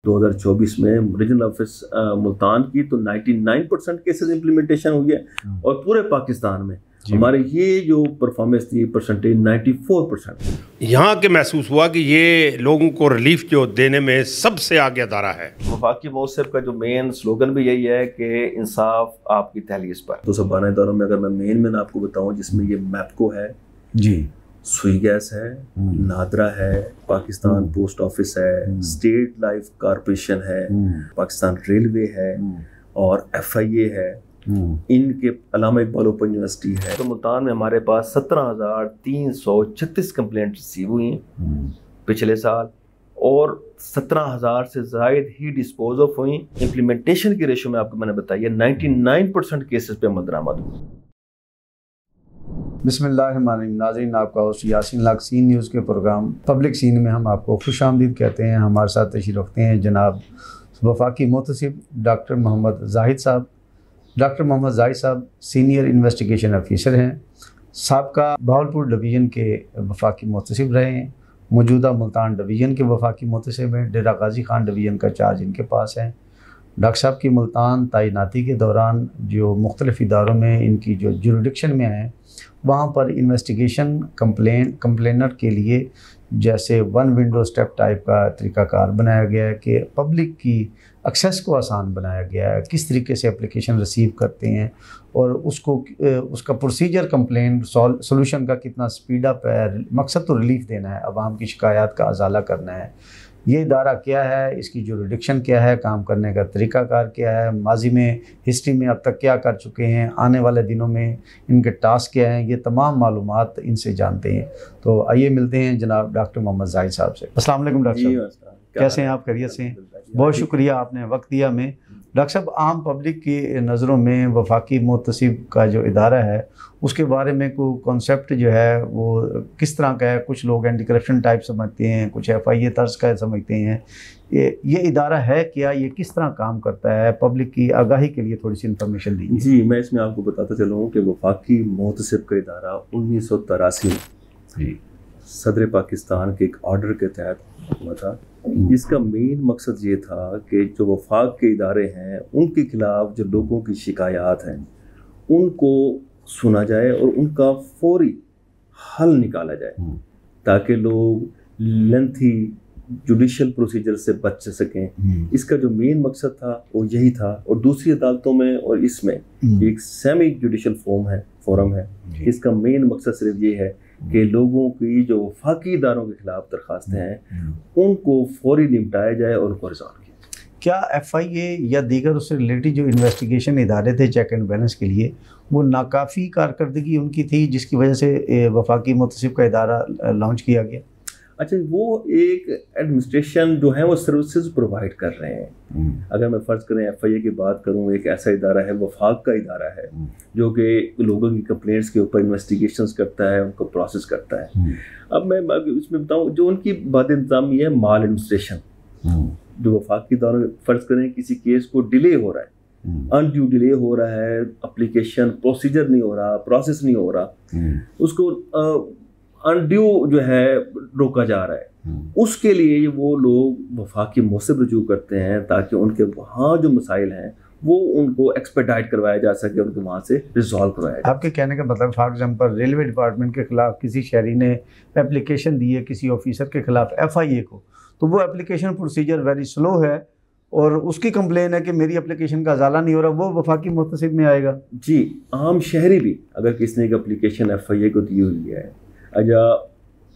2024 में regional office Multan की तो 99% केसेस इम्प्लीमेंटेशन हुई है और पूरे पाकिस्तान में हमारे ये जो परफॉर्मेंस थी परसेंटेज 94%। यहाँ के महसूस हुआ कि ये लोगों को रिलीफ जो देने में सबसे आगे अदारा है। वफाकी मौसम का जो मेन स्लोगन भी यही है कि इंसाफ आपकी तहलीस पर। 212 इदारों में अगर मैं मेन आपको बताऊं जिसमें ये मैपको है जी, सुई गैस है, नादरा है, पाकिस्तान पोस्ट ऑफिस है, स्टेट लाइफ कॉर्पोरेशन है, पाकिस्तान रेलवे है और FIA है, इनके अलामा इकबाल ओपन यूनिवर्सिटी है। तो मुल्तान में हमारे पास 17,336 कंप्लेंट रिसीव हुई हैं पिछले साल और 17,000 से ज़ायद ही डिस्पोज ऑफ हुई। इम्प्लीमेंटेशन की रेशो में आपको मैंने बताई है 99% केसेस पे अमल दरामद हुई। बिस्मिल्लाहिर्रहमानिर्रहीम। नाज़रीन, आपका होस्ट यासीन लाख सीन न्यूज़ के प्रोग्राम पब्लिक सीन में हम आपको खुश आमदीद कहते हैं। हमारे साथ तशरीफ़ रखते हैं जनाब वफाकी मोहतसिब डॉक्टर मोहम्मद जाहिद साहब। डॉक्टर मोहम्मद जाहिद साहब सीनियर इन्वेस्टिगेशन ऑफिसर हैं, साबका बहावलपुर डिवीज़न के वफाकी मोहतसिब रहे हैं, मौजूदा मुल्तान डिवीज़न के वफाकी मोहतसिब हैं, डेरा गाजी खान डिवीज़न का चार्ज इनके पास है। डॉक्टर साहब की मुल्तान तैनाती के दौरान जो मुख्तलिफ़ इदारों में इनकी जो जुरिडिक्शन में आए वहाँ पर इन्वेस्टिगेशन कंप्लेनर के लिए जैसे वन विंडो स्टेप टाइप का तरीक़ाकार बनाया गया है कि पब्लिक की एक्सेस को आसान बनाया गया है, किस तरीके से एप्लीकेशन रिसीव करते हैं और उसका प्रोसीजर कंप्लेन सोल्यूशन का कितना स्पीड अप है। मकसद तो रिलीफ देना है, आवाम की शिकायत का अजाला करना है। ये इदारा क्या है, इसकी जुरिडिक्शन क्या है, काम करने का तरीक़ाकार क्या है, माजी में हिस्ट्री में अब तक क्या कर चुके हैं, आने वाले दिनों में इनके टास्क क्या हैं, ये तमाम मालूमात इनसे जानते हैं। तो आइए मिलते हैं जनाब डॉक्टर मोहम्मद जाहिद साहब से। अस्सलाम वालेकुम डॉक्टर साहब, कैसे हैं आप? खैरियत से हैं? बहुत शुक्रिया आपने वक्त दिया हमें। डॉक्टर साहब, आम पब्लिक की नज़रों में वफाकी मोहतसिब का जो इदारा है उसके बारे में कोई कॉन्सेप्ट जो है वो किस तरह का है? कुछ लोग एंटी करप्शन टाइप समझते हैं, कुछ FIA तर्ज का समझते हैं। ये इदारा है क्या, ये किस तरह काम करता है? पब्लिक की आगाही के लिए थोड़ी सी इन्फॉर्मेशन दीजिए। जी, मैं इसमें आपको बताता चलूँ कि वफाकी मोहतसिब का इदारा 1983 में सदर पाकिस्तान के एक ऑर्डर के तहत हुआ था। इसका मेन मकसद ये था कि जो वफाक के इदारे हैं उनके खिलाफ जो लोगों की शिकायत हैं उनको सुना जाए और उनका फौरी हल निकाला जाए ताकि लोग लेंथी जुडिशल प्रोसीजर से बच सकें। इसका जो मेन मकसद था वो यही था। और दूसरी अदालतों में और इसमें एक सेमी जुडिशल फोरम है। इसका मेन मकसद सिर्फ ये है कि लोगों की जो वफाकी इदारों के खिलाफ दरख्वास्तें हैं उनको फौरी निपटाया जाए और उनको रिजॉल्व किया जाए। क्या FIA या दीगर उससे रिलेटेड जो इन्वेस्टिगेशन इदारे थे चेक एंड बैलेंस के लिए वो नाकाफ़ी कारकर्दगी उनकी थी जिसकी वजह से वफाकी मोहतसिब का इदारा लॉन्च किया गया? अच्छा, वो एक एडमिनिस्ट्रेशन जो है वो सर्विसेज प्रोवाइड कर रहे हैं। अगर मैं फ़र्ज़ करें FIA की बात करूँ, एक ऐसा इदारा है, वफाक का इदारा है जो कि लोगों की कंप्लेंट्स के ऊपर इन्वेस्टिगेशंस करता है, उनको प्रोसेस करता है। अब मैं इसमें बताऊँ जो उनकी बद इंतज़ामी है माल एडमिनिस्ट्रेशन। जो वफाक के इदारों में फ़र्ज़ करें किसी केस को डिले हो रहा है, अनड्यू डिले हो रहा है, एप्लीकेशन प्रोसीजर नहीं हो रहा, प्रोसेस नहीं हो रहा, उसको अनड्यू जो है रोका जा रहा है, उसके लिए वो लोग वफाकी मोहतसिब रुजू करते हैं ताकि उनके वहाँ जो मसाइल हैं वो उनको एक्सपेडाइट करवाया जा सके, उनके वहाँ से रिजॉल्व करवाया जाए। आपके कहने का मतलब फॉर एग्जांपल रेलवे डिपार्टमेंट के खिलाफ किसी शहरी ने एप्लीकेशन दी है किसी ऑफिसर के खिलाफ FIA को, तो वो एप्लीकेशन प्रोसीजर वेरी स्लो है और उसकी कंप्लेन है कि मेरी एप्लीकेशन का अजाला नहीं हो रहा, वो वफाकी मोहतसिब में आएगा? जी, आम शहरी भी अगर किसी ने एक एप्लीकेशन FIA को दी हुई है, अच्छा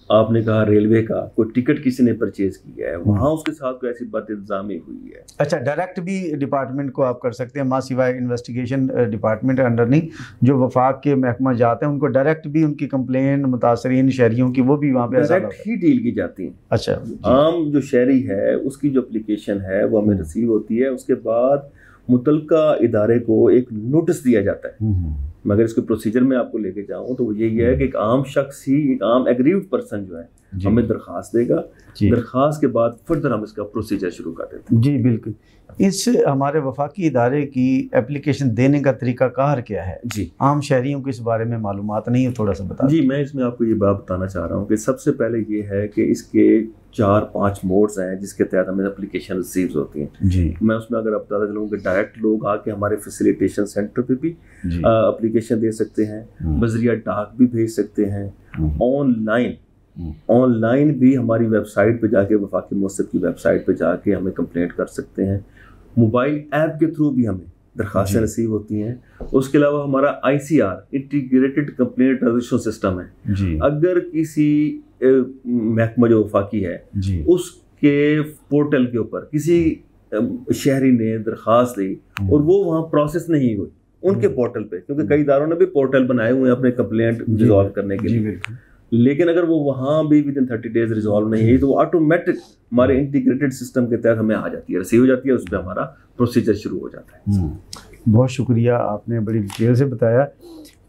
आपने कहा रेलवे का कोई टिकट किसी ने परचेज किया है, वहाँ उसके साथ कोई ऐसी बात इंतजामी हुई है। अच्छा, डायरेक्ट भी डिपार्टमेंट को आप कर सकते हैं, मां सिवाय इन्वेस्टिगेशन डिपार्टमेंट अंडर नहीं, जो वफाक के महकमा जाते हैं उनको डायरेक्ट भी उनकी कंप्लेन मुतासरीन शहरियों की वो भी वहाँ पे डायरेक्ट ही डील की जाती हैं। अच्छा, आम जो शहरी है उसकी जो एप्लीकेशन है वो हमें रिसीव होती है, उसके बाद मुतलका इदारे को एक नोटिस दिया जाता है। मगर इसके प्रोसीजर में आपको लेके जाऊं तो वो यही है कि एक आम शख्स ही, एक आम एग्रीव्ड पर्सन जो है हमें दरख्वास्त देगा, दरख्वास्त के बाद फर्दर हम इसका प्रोसीजर शुरू कर देते हैं। जी बिल्कुल। इस हमारे वफाकी इदारे की एप्लीकेशन देने का तरीकाकार क्या है? जी, आम शहरियों को इस बारे में मालूमात नहीं है, थोड़ा सा बता। जी, मैं इसमें आपको ये बात बताना चाह रहा हूँ कि सबसे पहले ये है कि इसके 4-5 मोड्स हैं जिसके तहत हमें एप्लीकेशन रिसीव होती हैं। जी, मैं उसमें अगर आप बताता चलूँ कि डायरेक्ट लोग आके हमारे फैसिलिटेशन सेंटर पे भी एप्लीकेशन दे सकते हैं, बजरिया डाक भी भेज सकते हैं, ऑनलाइन भी हमारी वेबसाइट पे जाके, वफाकी मोहसिब की वेबसाइट पे जाके हमें कंप्लेंट कर सकते हैं, मोबाइल ऐप के थ्रू भी हमें दरख्वास्तें रिसीव होती हैं। उसके अलावा हमारा ICR integrated complaint resolution system है जी। अगर किसी महकमा जो वफाकी है जी, उसके पोर्टल के ऊपर किसी शहरी ने दरख्वास्त दी और वो वहाँ प्रोसेस नहीं हुई उनके पोर्टल पे, क्योंकि कई इदारों ने भी पोर्टल बनाए हुए हैं अपने कंप्लेंट रिजॉल्व करने के लिए, लेकिन अगर वो वहाँ भी विदिन 30 डेज रिजॉल्व नहीं हुई तो वो ऑटोमेटिक हमारे इंटीग्रेटेड सिस्टम के तहत हमें आ जाती है, रिसीव हो जाती है, उस पर हमारा प्रोसीजर शुरू हो जाता है। बहुत शुक्रिया, आपने बड़ी डिटेल से बताया।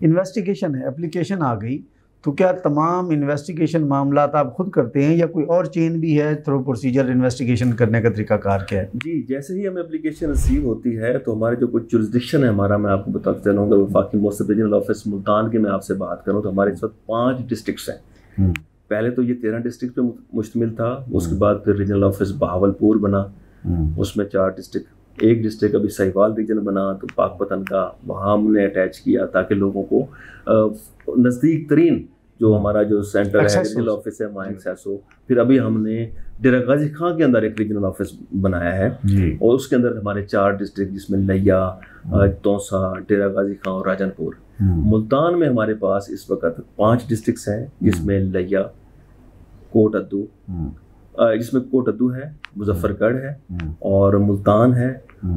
इन्वेस्टिगेशन है, एप्लीकेशन आ गई तो क्या तमाम इन्वेस्टिगेशन मामलात आप खुद करते हैं या कोई और चेन भी है थ्रू प्रोसीजर इन्वेस्टिगेशन करने का तरीकाकार क्या है? जी, जैसे ही हमें एप्लीकेशन रिसीव होती है तो हमारे जो कुछ जुरिस्डिक्शन है हमारा, मैं आपको बताता चलूँगा, वफाकी मोहसिब रीजनल ऑफिस मुल्तान की मैं आपसे बात करूँ तो हमारे इस वक्त 5 डिस्ट्रिक्ट्स हैं। पहले तो ये 13 डिस्ट्रिक्ट पे मुश्तमिल था, उसके बाद फिर रीजनल ऑफिस बहावलपुर बना, उसमें 4 डिस्ट्रिक्ट, एक डिस्ट्रिक्ट अभी साहिवाल रीजन बना तो पाकपतन का, वहाँ हमने अटैच किया ताकि लोगों को नज़दीक तरीन जो हमारा जो सेंटर है, रीजनल ऑफिस है, वहाँ एक्सेस हो। फिर अभी हमने डेरा गाजी खां के अंदर एक रीजनल ऑफिस बनाया है और उसके अंदर हमारे 4 डिस्ट्रिक्ट जिसमें लिया, तौसा, डेरा गाजी खां और राजनपुर। मुल्तान में हमारे पास इस वक्त 5 डिस्ट्रिक्ट्स हैं जिसमें लिया, कोट अद्दू, जिसमें कोट अद्दू है, मुजफ्फरगढ़ है और मुल्तान है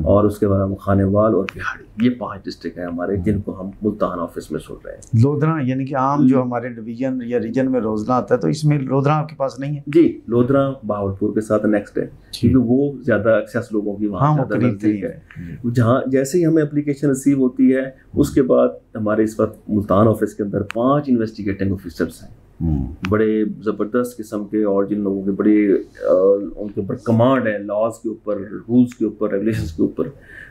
और उसके बाद खानेवाल और बिहाड़ी, ये 5 डिस्ट्रिक्ट हैं हमारे जिनको हम मुल्तान ऑफिस में सुन रहे हैं। लोधरा यानी कि आम जो हमारे डिवीजन या रीजन में रोजना आता है तो इसमें लोधरा आपके पास नहीं है? जी, लोधरा बहावलपुर के साथ नेक्स्ट है क्योंकि वो ज़्यादा एक्सेस लोगों की वहाँ ज़्यादा नज़दीक है। जहाँ जैसे ही हमें एप्लीकेशन रिसीव होती है उसके बाद हमारे इस वक्त मुल्तान ऑफिस के अंदर 5 इन्वेस्टिगेटिंग ऑफिसर्स हैं, बड़े ज़बरदस्त किस्म के और जिन लोगों के बड़े उनके ऊपर कमांड है लॉज के ऊपर, रूल्स के ऊपर, रेगुलेशंस के ऊपर,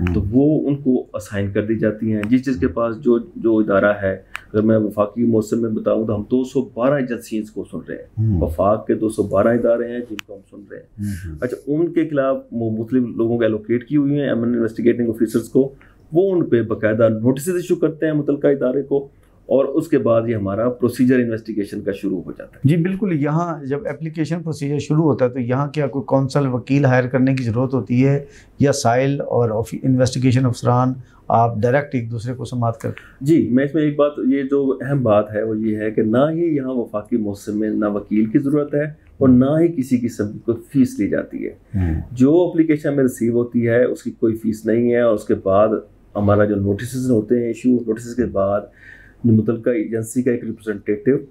तो वो उनको असाइन कर दी जाती हैं। जिस के पास जो इदारा है, अगर मैं वफाकी मौसम में बताऊं तो हम 212 एजेंसीज को सुन रहे हैं, वफाक के 212 इदारे हैं जिनको हम सुन रहे हैं। अच्छा, उनके खिलाफ मुख्तलिफ लोगों को एलोकेट की हुई हैं इन्वेस्टिगेटिंग ऑफिसर्स को, वो उन पर बाकायदा नोटिस इशू करते हैं मुतलका इदारे को और उसके बाद ये हमारा प्रोसीजर इन्वेस्टिगेशन का शुरू हो जाता है। जी बिल्कुल, यहाँ जब एप्लीकेशन प्रोसीजर शुरू होता है तो यहाँ क्या कोई कौंसल वकील हायर करने की ज़रूरत होती है या साइल और इन्वेस्टिगेशन अफसरान आप डायरेक्ट एक दूसरे को समात कर? जी, मैं इसमें एक बात, ये जो अहम बात है वो ये है कि ना ही यहाँ वफाकी मौसम में ना वकील की ज़रूरत है और ना ही किसी किस्म की कोई फ़ीस ली जाती है। जो एप्लीकेशन में रिसीव होती है उसकी कोई फ़ीस नहीं है और उसके बाद हमारा जो नोटिस होते हैं इशू, नोटिस के बाद मुतलका एजेंसी का एक representative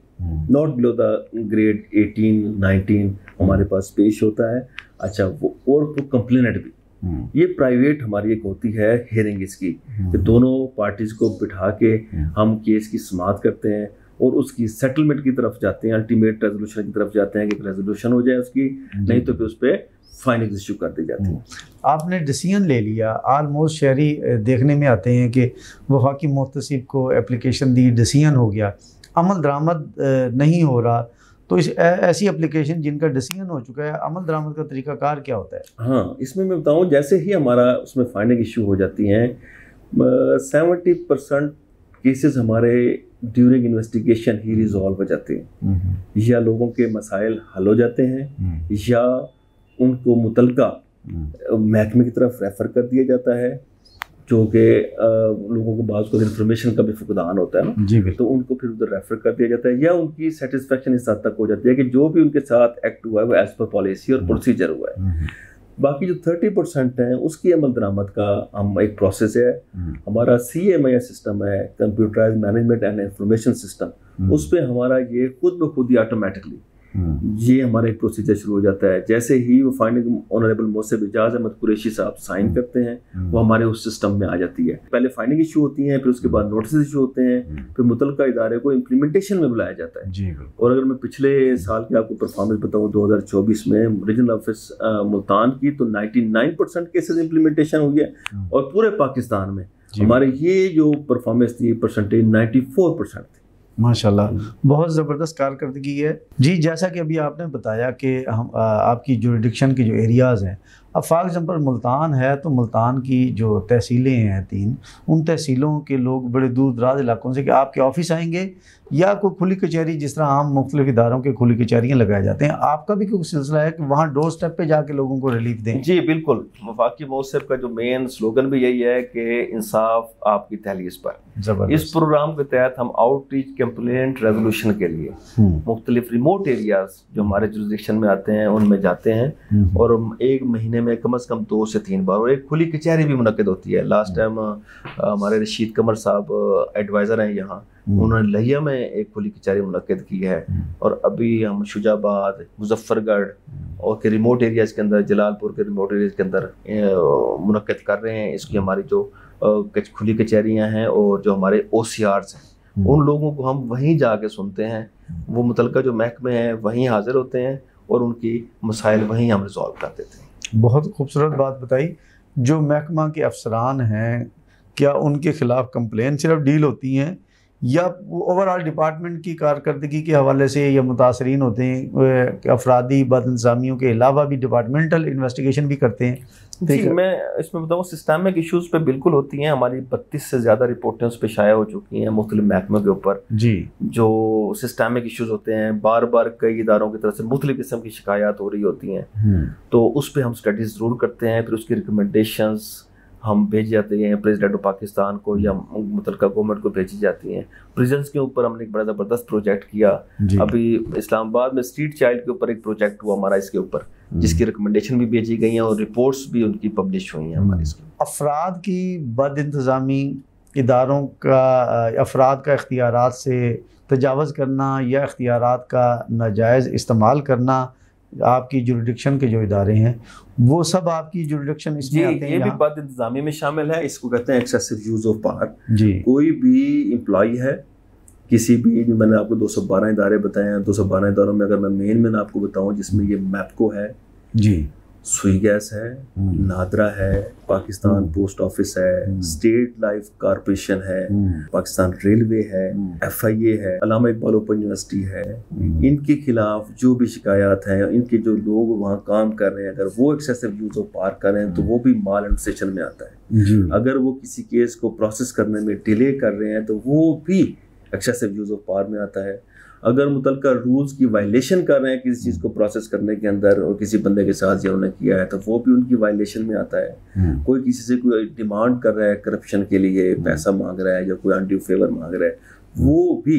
not below the grade 18-19 हमारे पास पेश होता है। अच्छा, वो और कंप्लेनेंट भी, ये प्राइवेट हमारी एक होती है हियरिंग इसकी, कि दोनों पार्टीज को बिठा के हम केस की समाअत करते हैं और उसकी सेटलमेंट की तरफ जाते हैं, अल्टीमेट रेजोल्यूशन की तरफ जाते हैं कि रेजोल्यूशन हो जाए उसकी, नहीं तो फिर उस पर फाइनेंस इशू कर दी जाती है। आपने डिसीजन ले लिया, आलमोस्ट शहरी देखने में आते हैं कि वफाकी मुहतसिब को एप्लीकेशन दी, डिसीजन हो गया, अमल दरामद नहीं हो रहा, तो इस ऐसी एप्लीकेशन जिनका डिसीजन हो चुका है, अमल दरामद का तरीकाकार क्या होता है? हाँ, इसमें मैं बताऊँ, जैसे ही हमारा उसमें फाइनेंस इशू हो जाती हैं 70% केसेस हमारे ड्यूरिंग इन्वेस्टिगेशन ही रिजॉल्व हो जाते हैं, या लोगों के मसाइल हल हो जाते हैं या उनको मुतलका महकमे की तरफ रेफ़र कर दिया जाता है, जो कि लोगों को बाज़ को इन्फॉर्मेशन का भी फुकदान होता है ना जी, तो उनको फिर उधर रेफ़र कर दिया जाता है या उनकी सेटिस्फेक्शन इस हद तक हो जाती है कि जो भी उनके साथ एक्ट हुआ है वो एज़ पर पॉलिसी और प्रोसीजर हुआ है। बाकी जो 30% हैं उसकी अमल दरामद का हम एक प्रोसेस है, हमारा CMIS सिस्टम है, computerise management and information system, उस पर हमारा ये खुद ब खुद ही ऑटोमेटिकली ये हमारा एक प्रोसीजर शुरू हो जाता है। जैसे ही वो फाइंडिंग ऑनरेबल मोहसिब इजाज अहमद कुरैशी साहब साइन करते हैं, वो हमारे उस सिस्टम में आ जाती है। पहले फाइंडिंग इशू होती है, फिर उसके बाद नोटिस इशू होते हैं, फिर मुतलका इदारे को इम्प्लीमेंटेशन में बुलाया जाता है। और अगर मैं पिछले साल की आपको परफॉर्मेंस बताऊँ 2024 में रीजनल ऑफिस मुल्तान की, तो 99% केसेस इम्प्लीमेंटेशन हुई है, और पूरे पाकिस्तान में हमारे ये जो परफॉर्मेंस थी परसेंटेज 94% थी। माशाल्लाह, बहुत ज़बरदस्त कारकर्दगी है जी। जैसा कि अभी आपने बताया कि हम आपकी जुरिडिक्शन के जो एरियाज़ हैं, अब फॉर एग्जांपल मुल्तान है तो मुल्तान की जो तहसीलें हैं 3, उन तहसीलों के लोग बड़े दूर दराज इलाकों से कि आपके ऑफिस आएंगे या कोई खुली कचहरी, जिस तरह आम मुख्तलिफ इदारों के खुली कचहरियाँ लगाए जाते हैं, आपका भी कोई सिलसिला है कि वहाँ डोर स्टेप पे जाके लोगों को रिलीफ दें? जी बिल्कुल, वफाकी मोहसिब का जो मेन स्लोगन भी यही है कि इंसाफ आपकी तहलीस पर। इस प्रोग्राम के तहत हम आउटरीच कंप्लेंट रेजोल्यूशन के लिए मुख्तलिफ रिमोट एरियाज जो हमारे जुरिडिक्शन में आते हैं उनमें जाते हैं, और एक महीने में कम से कम 2 से 3 बार, और एक खुली कचहरी भी मुनक्किद होती है। लास्ट टाइम हमारे रशीद कमर साहब एडवाइज़र हैं यहाँ, उन्होंने लहिया में एक खुली कचहरी मुनक्किद की है, और अभी हम शुजाबाद, मुजफ्फरगढ़ और के रिमोट एरियाज़ के अंदर, जलालपुर के रिमोट एरियाज़ के अंदर मुनक्किद कर रहे हैं। इसकी हमारी जो खुली कचहरियाँ हैं और जो हमारे OCRs हैं, उन लोगों को हम वहीं जाके सुनते हैं। वो मुतलका जो महकमे हैं वहीं हाजिर होते हैं और उनकी मसाइल वहीं हम रिजॉल्व कर देते हैं। बहुत खूबसूरत बात बताई। जो महकमा के अफसरान हैं, क्या उनके ख़िलाफ़ कंप्लेन सिर्फ डील होती हैं या ओवरऑल डिपार्टमेंट की कारकर्दगी के हवाले से या मुतासरीन होते हैं, अफरादी बदइंतज़ामियों के अलावा भी डिपार्टमेंटल इन्वेस्टिगेशन भी करते हैं? जी, मैं इसमें बताऊँ, सिस्टमिक इश्यूज़ पे बिल्कुल होती हैं। हमारी 32 से ज़्यादा रिपोर्टें उस पर शाया हो चुकी हैं मुख्तलिफ महकमों के ऊपर जी। जो सिस्टमिक इश्यूज़ होते हैं, बार बार कई इदारों की तरफ से मुख्तलिफ किस्म की शिकायत हो रही होती हैं, तो उस पर हम स्टडीज़ ज़रूर करते हैं। फिर उसकी रिकमेंडेशंस हम भेज जाते हैं प्रेसिडेंट ऑफ पाकिस्तान को या मुतलका गवर्नमेंट को भेजी जाती हैं। प्रिजन्स के ऊपर हमने एक बड़ा ज़बरदस्त प्रोजेक्ट किया। अभी इस्लामाबाद में स्ट्रीट चाइल्ड के ऊपर एक प्रोजेक्ट हुआ हमारा इसके ऊपर, जिसकी रिकमेंडेशन भी भेजी गई हैं और रिपोर्ट्स भी उनकी पब्लिश हुई हैं हमारी इसकी। अफराद की बदइंतज़ामी, इदारों का अफराद का इख्तियारात से तजावज़ करना या इख्तियारात का नाजायज़ इस्तेमाल करना, आपकी जुरिडिक्शन के जो इदारे हैं वो सब आपकी जुरिडिक्शन इसमें आते हैं? ये भी बद इंतजामी में शामिल है। इसको कहते हैं एक्सेसिव यूज़ ऑफ पावर जी। कोई भी एम्प्लॉई है, किसी भी, मैंने आपको 212 इदारे बताए हैं, 212 इदारों में अगर मैं मैंने आपको बताऊं, जिसमें ये मैपको है जी, सुई गैस है, नादरा है, पाकिस्तान पोस्ट ऑफिस है, स्टेट लाइफ कॉर्पोरेशन है, पाकिस्तान रेलवे है, FIA है, अल्लामा इकबाल ओपन यूनिवर्सिटी है, इनके खिलाफ जो भी शिकायत हैं, इनके जो लोग वहाँ काम कर रहे हैं, अगर वो एक्सेसिव यूज ऑफ पावर कर रहे हैं तो वो भी माल एडमिनिस्ट्रेशन में आता है। अगर वो किसी केस को प्रोसेस करने में डिले कर रहे हैं तो वो भी एक्सेसिव यूज ऑफ पावर में आता है। अगर मुतलका रूल्स की वायलेशन कर रहे हैं किसी चीज़ को प्रोसेस करने के अंदर और किसी बंदे के साथ जो उन्होंने किया है तो वो भी उनकी वायलेशन में आता है। कोई किसी से कोई डिमांड कर रहा है करप्शन के लिए, पैसा मांग रहा है या कोई अनड्यू फेवर मांग रहा है, वो भी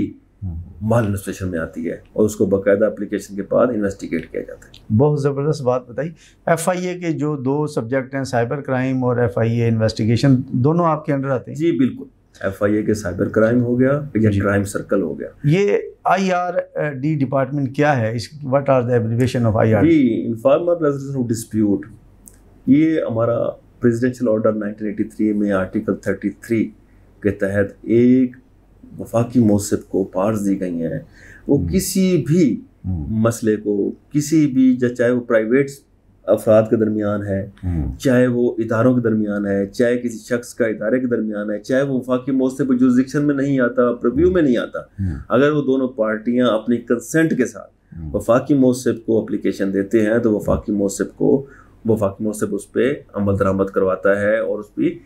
माल एडमिनिस्ट्रेशन में आती है और उसको बाकायदा एप्लीकेशन के बाद इन्वेस्टिगेट किया जाता है। बहुत ज़बरदस्त बात बताई। FIA के जो 2 सब्जेक्ट हैं, साइबर क्राइम और FIA इन्वेस्टिगेशन, दोनों आपके अंडर आते हैं? जी बिल्कुल। FIA के साइबर क्राइम हो गया या क्राइम सर्कल हो गया। ये IRD डिपार्टमेंट क्या है? What are the abbreviation of IRD? Informal resolution of dispute. ये हमारा प्रेसिडेंशियल ऑर्डर 1983 में आर्टिकल 33 के तहत एक वफाकी मोहसिब को पावर्स दी गई हैं। वो किसी भी मसले को, किसी भी, चाहे वो प्राइवेट अफराद के दरमियान है, चाहे वो इदारों के दरमियान है, चाहे किसी शख्स का इदारे के दरमियान है, चाहे वो वफाकी मोहसिब जुरिडिक्शन में नहीं आता, प्रीव्यू में नहीं आता, अगर वो दोनों पार्टियां अपनी कंसेंट के साथ वफाकी मोहसिब को एप्लीकेशन देते हैं तो वफाकी मोहसिब उस पर अमल दरामद करवाता है और उस पर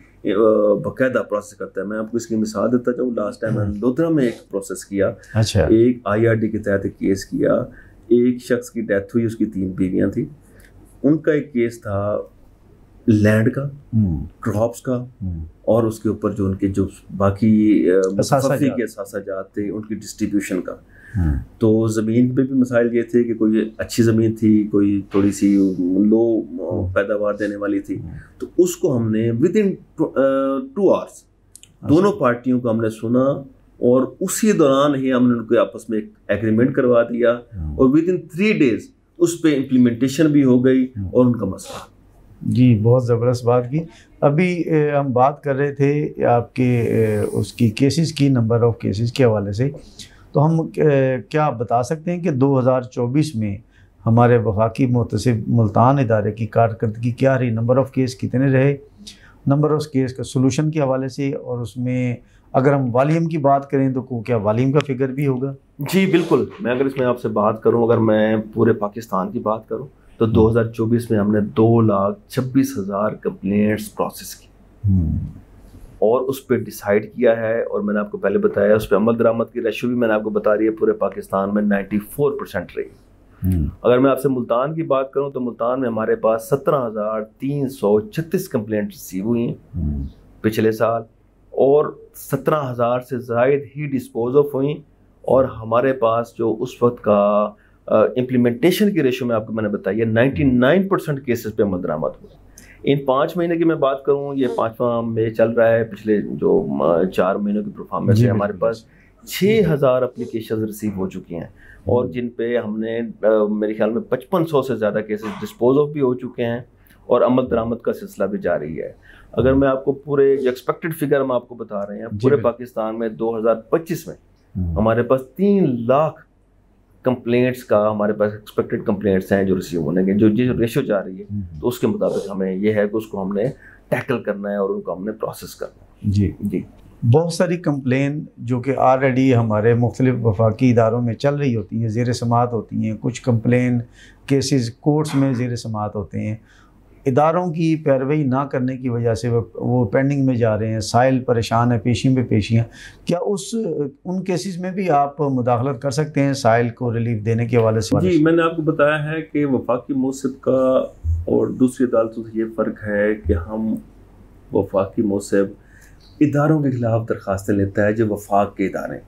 बाकायदा प्रोसेस करता है। मैं आपको इसकी मिसाल देता जाऊँ, लास्ट टाइम मैंने लोधरा में एक प्रोसेस किया। अच्छा। एक IRD के तहत एक केस किया। एक शख्स की डेथ हुई, उसकी 3 बीवियाँ थी। उनका एक केस था लैंड का, क्रॉप्स का और उसके ऊपर जो उनके जो बाकी के असासाजात थे उनकी डिस्ट्रीब्यूशन का। तो ज़मीन पे भी मसाइल ये थे कि कोई अच्छी ज़मीन थी, कोई थोड़ी सी लो पैदावार देने वाली थी, तो उसको हमने विद इन 2 आवर्स दोनों पार्टियों को हमने सुना और उसी दौरान ही हमने उनको आपस में एक एग्रीमेंट करवा दिया और विद इन 3 डेज उस पर इम्प्लीमेंटेशन भी हो गई और उनका मसला। जी, बहुत ज़बरदस्त बात की। अभी हम बात कर रहे थे आपके उसकी केसेस की, नंबर ऑफ़ केसेस के हवाले से, तो हम क्या बता सकते हैं कि 2024 में हमारे वफाकी मुहतसिब मुल्तान इदारे की कारकर्दगी क्या रही, नंबर ऑफ़ केस कितने रहे, नंबर ऑफ़ केस का सोल्यूशन के हवाले से, और उसमें अगर हम वॉल्यूम की बात करें तो क्या वॉल्यूम का फिगर भी होगा? जी बिल्कुल, मैं अगर इसमें आपसे बात करूं, अगर मैं पूरे पाकिस्तान की बात करूं तो 2024 में हमने 2,26,000 कंप्लेंट्स प्रोसेस की और उस पर डिसाइड किया है। और मैंने आपको पहले बताया उस पर अमल दरामद की रेशो भी मैंने आपको बता रही है पूरे पाकिस्तान में 94% रही। अगर मैं आपसे मुल्तान की बात करूं तो मुल्तान में हमारे पास 17,336 कंप्लेंट रिसीव हुई हैं पिछले साल और 17,000 से ज़ायद ही डिस्पोज ऑफ हुई। और हमारे पास जो उस वक्त का इम्प्लीमेंटेशन की रेशो में आपको मैंने बताई है 99% केसेस पे अमल दरामद हुआ। इन 5 महीने की मैं बात करूं, ये 5वां में चल रहा है, पिछले जो 4 महीनों की परफॉर्मेंस है हमारे पास 6,000 एप्लीकेशन रिसीव हो चुकी हैं और जिन पे हमने मेरे ख्याल में 5500 से ज़्यादा केसेस डिस्पोज ऑफ भी हो चुके हैं और अमल दरामद का सिलसिला भी जारी है। अगर मैं आपको पूरे एक्सपेक्टेड फिगर हम आपको बता रहे हैं, पूरे पाकिस्तान में 2025 में हमारे पास 3 लाख कंप्लेंट्स का हमारे पास एक्सपेक्टेड कंप्लेंट्स हैं जो रिसीव होने के, जो रेशो जा रही है तो उसके मुताबिक हमें ये है कि उसको हमने टैकल करना है और उनको हमने प्रोसेस करना है। जी जी, बहुत सारी कंप्लेन जो कि ऑलरेडी हमारे मुख्तलिफ वफाकी इदारों में चल रही होती हैं, ज़ेर समात होती हैं, कुछ कंप्लेन केसेस कोर्ट्स में ज़ेर समात होते हैं, इदारों की पैरवी ना करने की वजह से वो पेंडिंग में जा रहे हैं, साइल परेशान है, पेशी में पेशियाँ, क्या उन केसेस में भी आप मुदाखलत कर सकते हैं साइल को रिलीफ देने के हवाले से? जी, मैंने आपको बताया है कि वफाकी मुंसिफ का और दूसरी अदालतों से ये फ़र्क है कि हम वफाकी मुंसिफ इदारों के खिलाफ दरख्वास्तें लेता है जो वफाक के इदारे,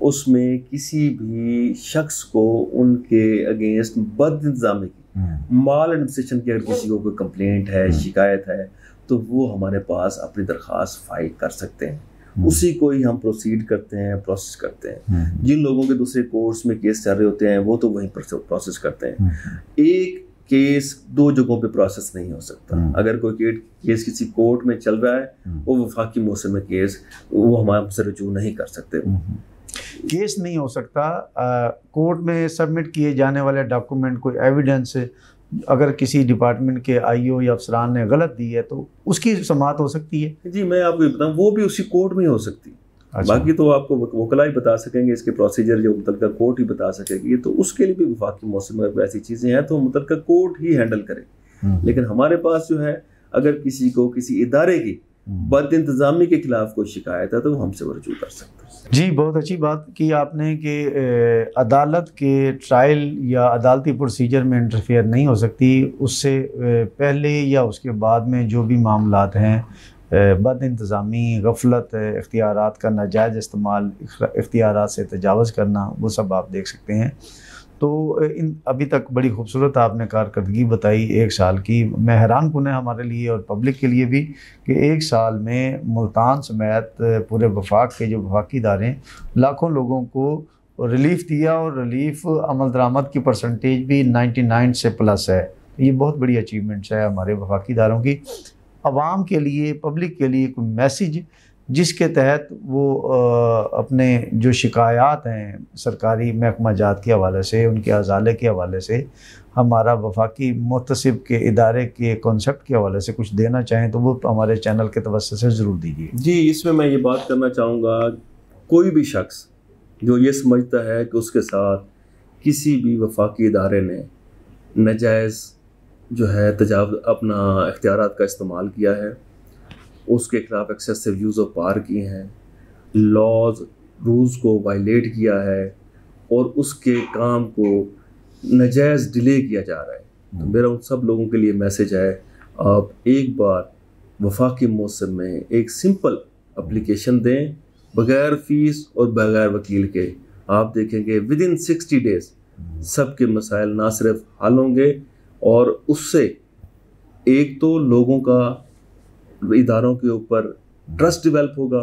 उसमें किसी भी शख्स को उनके अगेंस्ट बद इंतजामी की, माल एडमिनिस्ट्रेशन की अगर किसी को कोई कंप्लेंट है, शिकायत है, तो वो हमारे पास अपनी दरख्वास्त फाइल कर सकते हैं। उसी को ही हम प्रोसीड करते हैं, प्रोसेस करते हैं। जिन लोगों के दूसरे कोर्ट्स में केस चल रहे होते हैं वो तो वहीं पर प्रोसेस करते हैं। एक केस 2 जगहों पे प्रोसेस नहीं हो सकता। अगर कोई केस किसी कोर्ट में चल रहा है वो वफाकी मौसम में केस वो हमारे से रजू नहीं कर सकते। केस नहीं हो सकता, कोर्ट में सबमिट किए जाने वाले डॉक्यूमेंट, कोई एविडेंस अगर किसी डिपार्टमेंट के आईओ या अफसरान ने गलत दी है तो उसकी समाअत हो सकती है। जी, मैं आपको बताऊँ वो भी उसी कोर्ट में हो सकती है। अच्छा। बाकी तो आपको वकला ही बता सकेंगे, इसके प्रोसीजर जो मुतलका कोर्ट ही बता सकेगी, तो उसके लिए भी वफाकी मौसम में ऐसी चीज़ें हैं तो मुतलका कोर्ट ही हैंडल करे। लेकिन हमारे पास जो है अगर किसी को किसी इदारे की बद इंतजामी के खिलाफ कोई शिकायत है तो हमसे रजू कर सकते हैं। जी, बहुत अच्छी बात की आपने कि अदालत के ट्रायल या अदालती प्रोसीजर में इंटरफेयर नहीं हो सकती, उससे पहले या उसके बाद में जो भी मामलात हैं, बद इंतज़ामी, गफलत, इख्तियारात का नाजायज़ इस्तेमाल, इख्तियारात से तजावज़ करना, वो सब आप देख सकते हैं। तो इन अभी तक बड़ी खूबसूरत आपने कारकर्दगी बताई 1 साल की। मैं हैरान कुन है हमारे लिए और पब्लिक के लिए भी कि 1 साल में मुल्तान समेत पूरे वफाक के जो वफाकी इदारे हैं लाखों लोगों को रिलीफ़ दिया और रिलीफ़ अमल दरामद की परसेंटेज भी 99 से प्लस है। ये बहुत बड़ी अचीवमेंट्स है हमारे वफाकी इदारों की। आवाम के लिए, पब्लिक के लिए कोई मैसेज जिसके तहत वो अपने जो शिकायत हैं सरकारी महकमा जात के हवाले से, उनके अजाले के हवाले से, हमारा वफाकी मुहतसिब के इदारे के कॉन्सेप्ट के हवाले से कुछ देना चाहें तो वो हमारे चैनल के तवज्जो से ज़रूर दीजिए। जी, इसमें मैं ये बात करना चाहूँगा, कोई भी शख्स जो ये समझता है कि उसके साथ किसी भी वफाकी इदारे ने नाजायज़ जो है अपना इख्तियारात का इस्तेमाल किया है, उसके खिलाफ एक्सेसिव यूज़ ऑफ पावर किए हैं, लॉज रूल्स को वायलेट किया है और उसके काम को नाजायज़ डिले किया जा रहा है, तो मेरा उन सब लोगों के लिए मैसेज है, आप एक बार वफाकी मौसम में एक सिंपल एप्लीकेशन दें बग़ैर फ़ीस और बग़ैर वकील के। आप देखेंगे विद इन 60 डेज़ सबके मसाइल ना सिर्फ हल होंगे और उससे एक तो लोगों का इदारों के ऊपर ट्रस्ट डेवलप होगा,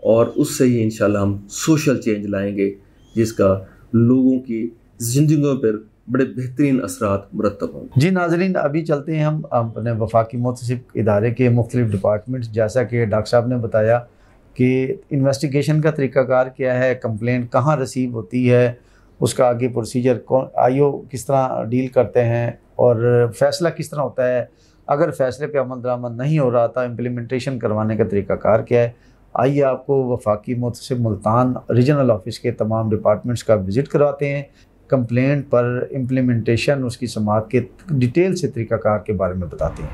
और उससे ही इंशाल्लाह हम सोशल चेंज लाएंगे जिसका लोगों की ज़िंदगियों पर बड़े बेहतरीन असरात मुरतब होंगे। जी नाज़रीन, अभी चलते हैं हम अपने वफाकी मुतसिब इदारे के मुख्तलिफ डिपार्टमेंट्स। जैसा कि डॉक्टर साहब ने बताया कि इन्वेस्टिगेशन का तरीक़ाकार क्या है, कंप्लेंट कहाँ रिसीव होती है, उसका आगे प्रोसीजर कौन आईओ किस तरह डील करते हैं और फ़ैसला किस तरह होता है। अगर फ़ैसले पे अमल दरामद नहीं हो रहा था, इम्प्लीमेंटेशन करवाने का तरीक़ाकार क्या है। आइए आपको वफाकी मुतसिब मुल्तान रीजनल ऑफिस के तमाम डिपार्टमेंट्स का विज़िट करवाते हैं। कंप्लेंट पर इम्प्लीमेंटेशन, उसकी समाअत के डिटेल से तरीक़ाकार के बारे में बताते हैं।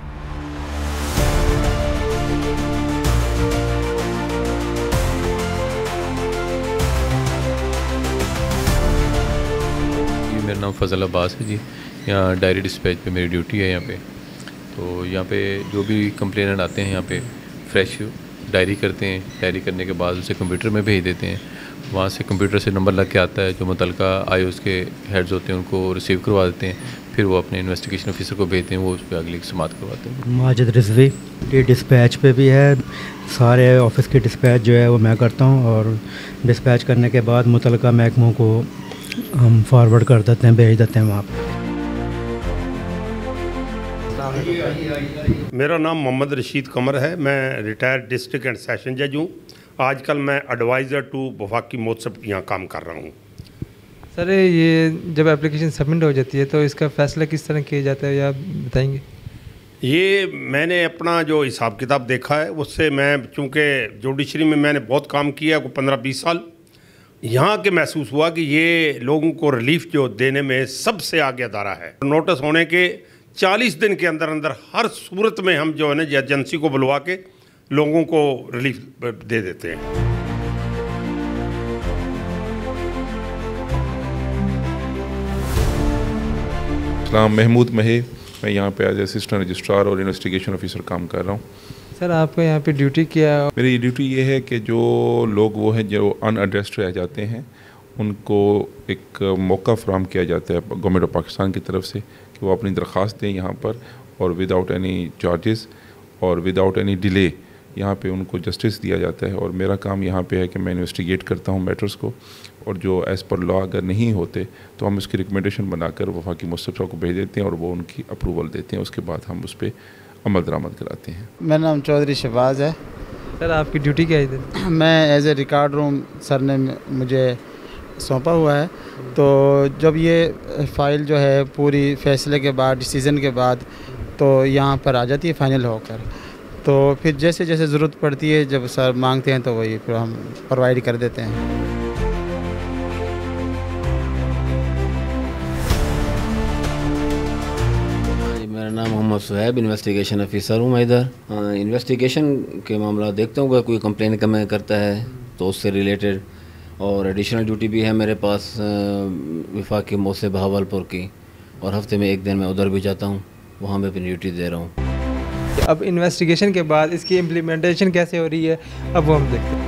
मेरा नाम फ़ज़ल अब्बास है जी। यहाँ डायरी डिस्पैच पे मेरी ड्यूटी है यहाँ पे। तो यहाँ पे जो भी कंप्लेनेंट आते हैं यहाँ पे फ्रेश डायरी करते हैं। डायरी करने के बाद उसे कंप्यूटर में भेज देते हैं। वहाँ से कंप्यूटर से नंबर लग के आता है, जो मुतलका आईओज़ के हेड्स होते हैं उनको रिसीव करवा देते हैं। फिर वो अपने इन्वेस्टिगेशन ऑफिसर को भेजते हैं, वो उस पर अगली समाअत करवाते हैं। माजिद रिजवी ये डिस्पैच पे भी है। सारे ऑफिस की डिस्पैच जो है वो मैं करता हूँ और डिस्पैच करने के बाद मुतलका महकमों को हम फॉरवर्ड कर देते हैं, भेज देते हैं वहाँ पर। मेरा नाम मोहम्मद रशीद कमर है। मैं रिटायर्ड डिस्ट्रिक्ट एंड सेशन जज हूँ। आजकल मैं एडवाइज़र टू वफाकी मुतसिब यहाँ काम कर रहा हूँ। सर, ये जब एप्लीकेशन सबमिट हो जाती है तो इसका फ़ैसला किस तरह किया जाता है, या बताएंगे? ये मैंने अपना जो हिसाब किताब देखा है उससे, मैं चूँकि जुडिशरी में मैंने बहुत काम किया है 15-20 साल, यहाँ के महसूस हुआ कि ये लोगों को रिलीफ जो देने में सबसे आगे अदारा है। नोटिस होने के 40 दिन के अंदर अंदर हर सूरत में हम जो है ना एजेंसी को बुलवा के लोगों को रिलीफ दे देते हैं। महमूद महे, मैं यहाँ पे एज असिस्टेंट रजिस्ट्रार और इन्वेस्टिगेशन ऑफिसर काम कर रहा हूँ। सर, आपको यहाँ पे ड्यूटी क्या है? मेरी ड्यूटी ये है कि जो लोग वो हैं जो अनएड्रेस्ड रह जाते हैं उनको एक मौका फराहम किया जाता है गवर्नमेंट ऑफ पाकिस्तान की तरफ से कि वो अपनी दरख्वास्त दें यहाँ पर, और विदाउट एनी चार्जेस और विदाउट एनी डिले यहाँ पे उनको जस्टिस दिया जाता है। और मेरा काम यहाँ पे है कि मैं इन्वेस्टिगेट करता हूँ मैटर्स को, और जो एज़ पर लॉ अगर नहीं होते तो हम उसकी रिकमेंडेशन बनाकर वफाकी मुतसिब साहब को भेज देते हैं और वो उनकी अप्रूवल देते हैं। उसके बाद हम उस पर अमल दरामद कराते हैं। मेरा नाम चौधरी शहबाज है। सर, आपकी ड्यूटी क्या है? मैं as a record room sir ने मुझे सौंपा हुआ है। तो जब ये फ़ाइल जो है पूरी फ़ैसले के बाद, डिसीज़न के बाद, तो यहाँ पर आ जाती है फ़ाइनल होकर। तो फिर जैसे जैसे ज़रूरत पड़ती है, जब सर मांगते हैं तो वही फिर हम प्रोवाइड कर देते हैं। मेरा नाम मोहम्मद सुहैब, इन्वेस्टिगेशन ऑफिसर हूँ मैं इधर। इन्वेस्टिगेशन के मामला देखता हूँ, कोई कंप्लेन करता है तो उससे रिलेटेड, और एडिशनल ड्यूटी भी है मेरे पास वफाकी मुतसिब बहावलपुर की, और हफ्ते में 1 दिन मैं उधर भी जाता हूँ, वहाँ मैं अपनी ड्यूटी दे रहा हूँ। अब इन्वेस्टिगेशन के बाद इसकी इम्प्लीमेंटेशन कैसे हो रही है, अब वो हम देखते हैं।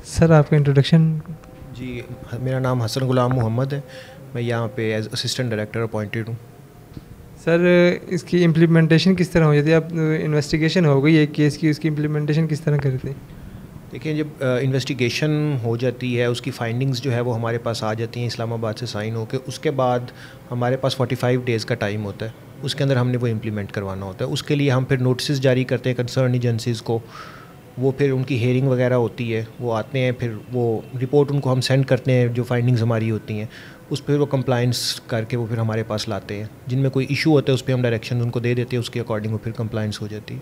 सर, आपका इंट्रोडक्शन? जी, मेरा नाम हसन गुलाम मोहम्मद है। मैं यहाँ पे एज असिस्टेंट डायरेक्टर अपॉइंटेड हूँ। सर, इसकी इम्प्लीमेंटेशन किस तरह हो जाती है? अब इन्वेस्टिगेशन हो गई एक केस की, उसकी इम्प्लीमेंटेशन किस तरह करते हैं? देखिए, जब इन्वेस्टिगेशन हो जाती है, उसकी फाइंडिंग्स जो है वो हमारे पास आ जाती हैं इस्लामाबाद से साइन होकर। उसके बाद हमारे पास 45 डेज़ का टाइम होता है, उसके अंदर हमने वो इम्प्लीमेंट करवाना होता है। उसके लिए हम फिर नोटिस जारी करते हैं कंसर्न एजेंसीज़ को। वो फिर उनकी हेयरिंग वगैरह होती है, वो आते हैं, फिर वो रिपोर्ट उनको हम सेंड करते हैं, जो फाइंडिंग्स हमारी होती हैं उस पर वो कंप्लाइंस करके वो फिर हमारे पास लाते हैं। जिनमें कोई इशू होता है उस पर हम डायरेक्शन उनको दे देते हैं, उसके अकॉर्डिंग वो फिर कंप्लाइंस हो जाती है।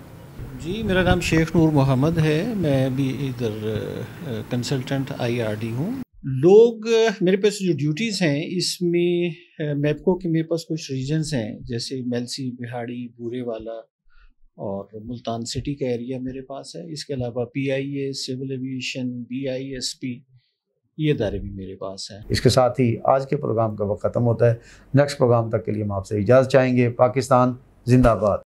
जी, मेरा नाम शेख नूर मोहम्मद है। मैं भी इधर कंसल्टेंट IRD हूँ। लोग मेरे पास जो ड्यूटीज़ हैं इसमें मैपको के मेरे पास कुछ रीजन्स हैं, जैसे मेलसी, बिहाड़ी, बूरेवाला और मुल्तान सिटी का एरिया मेरे पास है। इसके अलावा PIA, सिविल एविएशन, BISP, ये इदारे भी मेरे पास हैं। इसके साथ ही आज के प्रोग्राम का वक्त ख़त्म होता है। नेक्स्ट प्रोग्राम तक के लिए हम आपसे इजाज़त चाहेंगे। पाकिस्तान जिंदाबाद।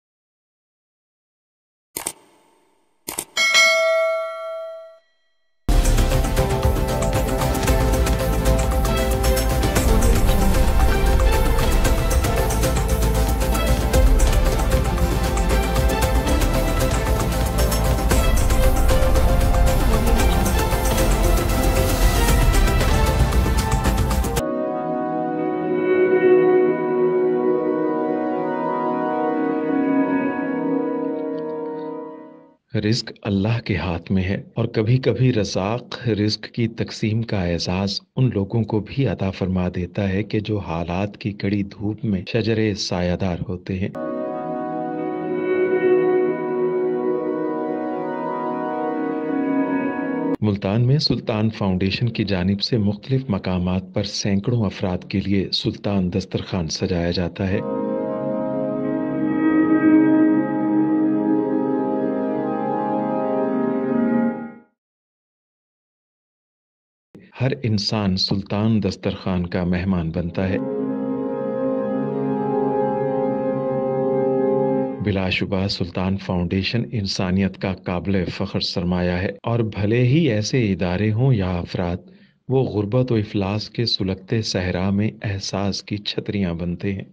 रिस्क अल्लाह के हाथ में है और कभी कभी रज़ाक रिस्क की तकसीम का एहसास उन लोगों को भी अता फरमा देता है कि जो हालात की कड़ी धूप में शजरे सायादार होते हैं। मुल्तान में सुल्तान फाउंडेशन की जानिब से मुख्तलिफ मकामात पर सैकड़ों अफराद के लिए सुल्तान दस्तरखान सजाया जाता है। हर इंसान सुल्तान दस्तरखान का मेहमान बनता है। बिलाशुबा सुल्तान फाउंडेशन इंसानियत का काबिल फ़ख्र सरमाया है और भले ही ऐसे इदारे हों या अफराद, वो गुर्बत व इफलास के सुलगते सहरा में एहसास की छतरियाँ बनते हैं।